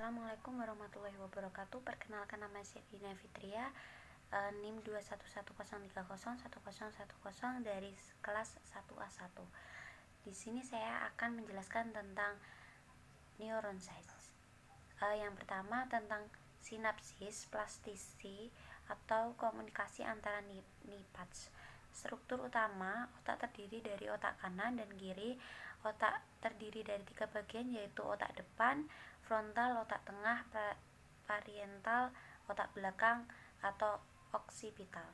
Assalamualaikum warahmatullahi wabarakatuh. Perkenalkan, nama saya Dina Fitria, NIM 2111030101010 dari kelas 1A1. Di sini saya akan menjelaskan tentang neuron science. Yang pertama tentang sinapsis, plastisi atau komunikasi antara neurons. Struktur utama otak terdiri dari otak kanan dan kiri. Otak terdiri dari 3 bagian, yaitu otak depan, frontal, otak tengah, parietal, otak belakang atau oksipital.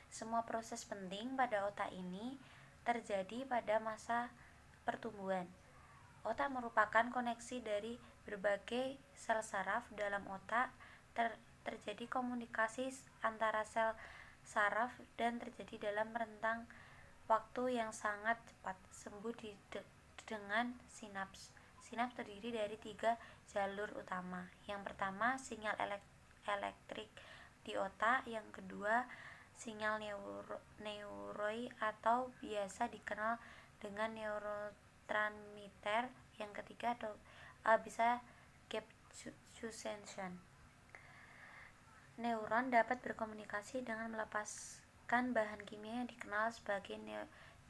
Semua proses penting pada otak ini terjadi pada masa pertumbuhan. Otak merupakan koneksi dari berbagai sel saraf dalam otak. Terjadi komunikasi antara sel saraf dan terjadi dalam rentang waktu yang sangat cepat, dengan sinaps. Sinaps terdiri dari 3 jalur utama. Yang pertama, sinyal elektrik di otak. Yang kedua, sinyal neuroi atau biasa dikenal dengan neurotransmitter. Yang ketiga bisa gap junction. Neuron dapat berkomunikasi dengan melepaskan bahan kimia yang dikenal sebagai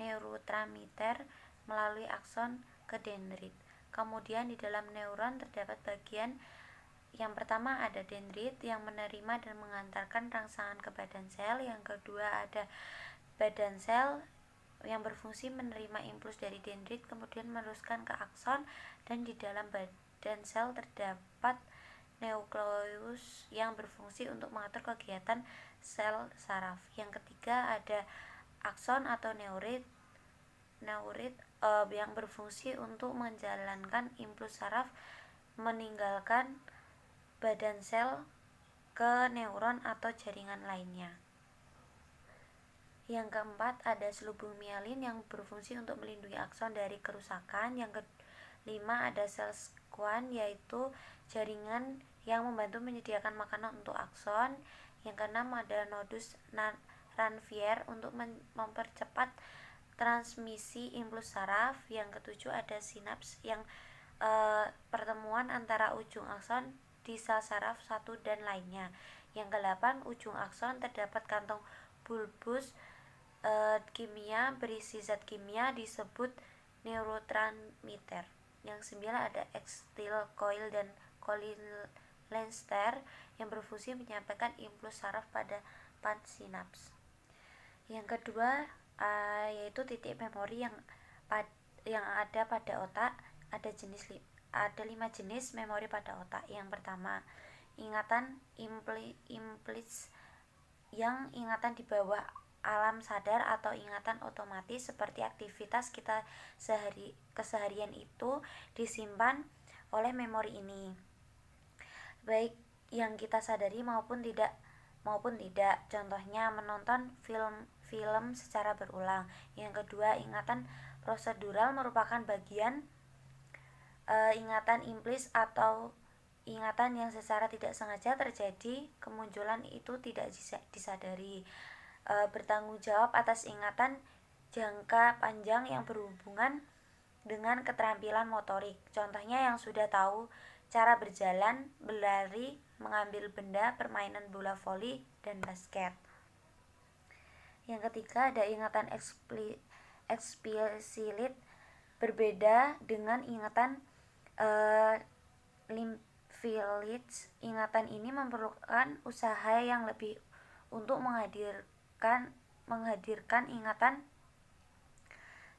neurotransmitter melalui akson ke dendrit. Kemudian di dalam neuron terdapat bagian yang pertama ada dendrit yang menerima dan mengantarkan rangsangan ke badan sel. Yang kedua ada badan sel yang berfungsi menerima impuls dari dendrit kemudian meneruskan ke akson, dan di dalam badan sel terdapat nukleus yang berfungsi untuk mengatur kegiatan sel saraf. Yang ketiga ada akson atau neurit yang berfungsi untuk menjalankan impuls saraf meninggalkan badan sel ke neuron atau jaringan lainnya. Yang keempat ada selubung mielin yang berfungsi untuk melindungi akson dari kerusakan. Yang kelima ada sel schwann, yaitu jaringan yang membantu menyediakan makanan untuk akson. Yang keenam ada nodus Ranvier untuk mempercepat transmisi impuls saraf. Yang ketujuh ada sinaps yang pertemuan antara ujung akson di sel saraf satu dan lainnya. Yang kedelapan, ujung akson terdapat kantong bulbus kimia berisi zat kimia disebut neurotransmitter. Yang sembilan ada acetyl coil dan cholinesterase yang berfungsi menyampaikan impuls saraf pada sinaps. Yang kedua yaitu titik memori yang ada pada otak. Ada 5 jenis memori pada otak. Yang pertama, ingatan implits, yang ingatan di bawah alam sadar atau ingatan otomatis seperti aktivitas kita keseharian itu disimpan oleh memori ini, baik yang kita sadari maupun tidak. Contohnya menonton film secara berulang. Yang kedua, ingatan prosedural merupakan bagian ingatan implits atau ingatan yang secara tidak sengaja terjadi, kemunculan itu tidak disadari. Bertanggung jawab atas ingatan jangka panjang yang berhubungan dengan keterampilan motorik. Contohnya yang sudah tahu cara berjalan, berlari, mengambil benda, permainan bola voli, dan basket. Yang ketiga ada ingatan eksplisit, berbeda dengan ingatan limfilids. Ingatan ini memerlukan usaha yang lebih untuk menghadirkan ingatan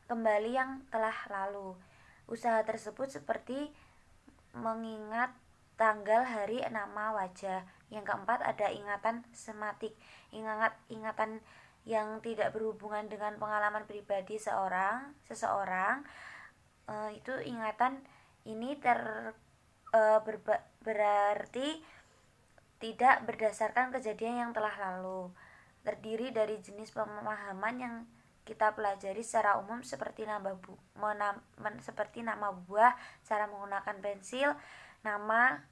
kembali yang telah lalu. Usaha tersebut seperti mengingat tanggal, hari, nama, wajah. Yang keempat ada ingatan sematik, ingatan yang tidak berhubungan dengan pengalaman pribadi seseorang. Itu ingatan ini berarti tidak berdasarkan kejadian yang telah lalu. Terdiri dari jenis pemahaman yang kita pelajari secara umum seperti nama buah, cara menggunakan pensil, nama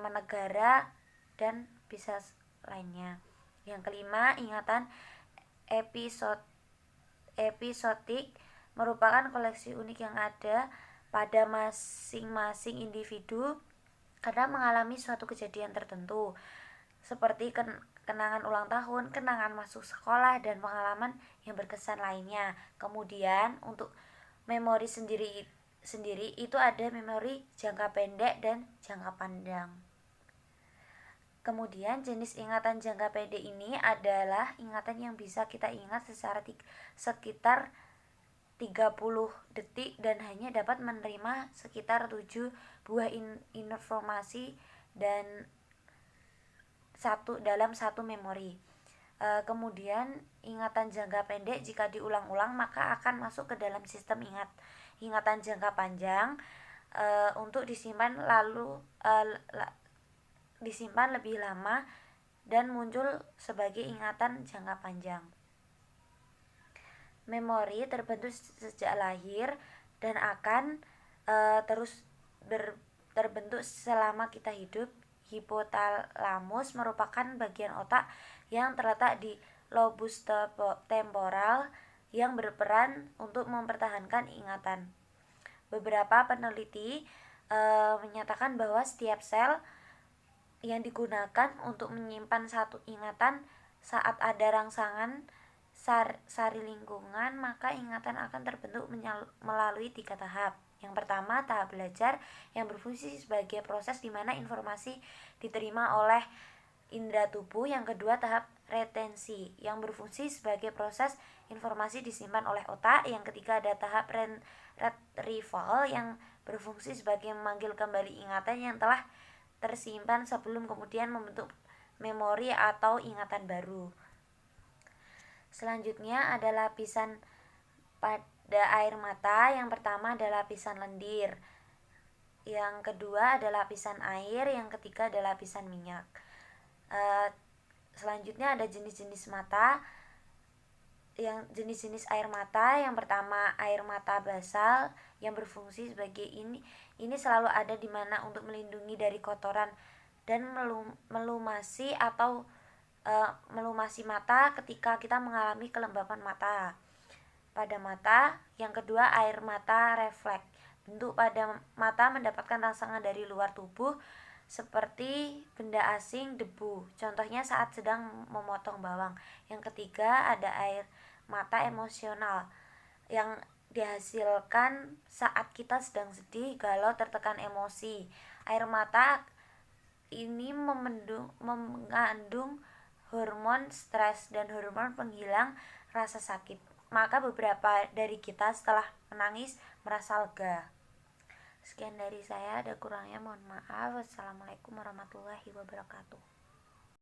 negara, dan bisa lainnya. Yang kelima, ingatan episodik merupakan koleksi unik yang ada pada masing-masing individu karena mengalami suatu kejadian tertentu seperti kenangan ulang tahun, kenangan masuk sekolah, dan pengalaman yang berkesan lainnya. Kemudian untuk memori sendiri itu ada memori jangka pendek dan jangka panjang. Kemudian jenis ingatan jangka pendek ini adalah ingatan yang bisa kita ingat secara sekitar 30 detik dan hanya dapat menerima sekitar 7 buah informasi dan dalam satu memori. Kemudian ingatan jangka pendek jika diulang-ulang maka akan masuk ke dalam sistem ingatan jangka panjang untuk disimpan disimpan lebih lama dan muncul sebagai ingatan jangka panjang. Memori terbentuk sejak lahir dan akan terus terbentuk selama kita hidup. Hipotalamus merupakan bagian otak yang terletak di lobus temporal yang berperan untuk mempertahankan ingatan. Beberapa peneliti menyatakan bahwa setiap sel yang digunakan untuk menyimpan satu ingatan saat ada rangsangan sari lingkungan, maka ingatan akan terbentuk melalui 3 tahap. Yang pertama, tahap belajar yang berfungsi sebagai proses di mana informasi diterima oleh indera tubuh. Yang kedua, tahap retensi yang berfungsi sebagai proses informasi disimpan oleh otak. Yang ketiga, ada tahap retrieval yang berfungsi sebagai memanggil kembali ingatan yang telah tersimpan sebelum kemudian membentuk memori atau ingatan baru. Selanjutnya ada lapisan pada air mata. Yang pertama adalah lapisan lendir, yang kedua adalah lapisan air, yang ketiga adalah lapisan minyak. Selanjutnya ada jenis-jenis mata. Yang jenis-jenis air mata, yang pertama air mata basal yang berfungsi sebagai ini selalu ada di mana untuk melindungi dari kotoran dan melumasi atau melumasi mata ketika kita mengalami kelembapan mata pada mata. Yang kedua, air mata refleks. Bentuk pada mata mendapatkan rangsangan dari luar tubuh seperti benda asing, debu. Contohnya saat sedang memotong bawang. Yang ketiga, ada air mata emosional yang dihasilkan saat kita sedang sedih, galau, tertekan emosi. Air mata ini mengandung hormon stres dan hormon penghilang rasa sakit. Maka beberapa dari kita setelah menangis merasa lega. Sekian dari saya, ada kurangnya mohon maaf. Wassalamualaikum warahmatullahi wabarakatuh.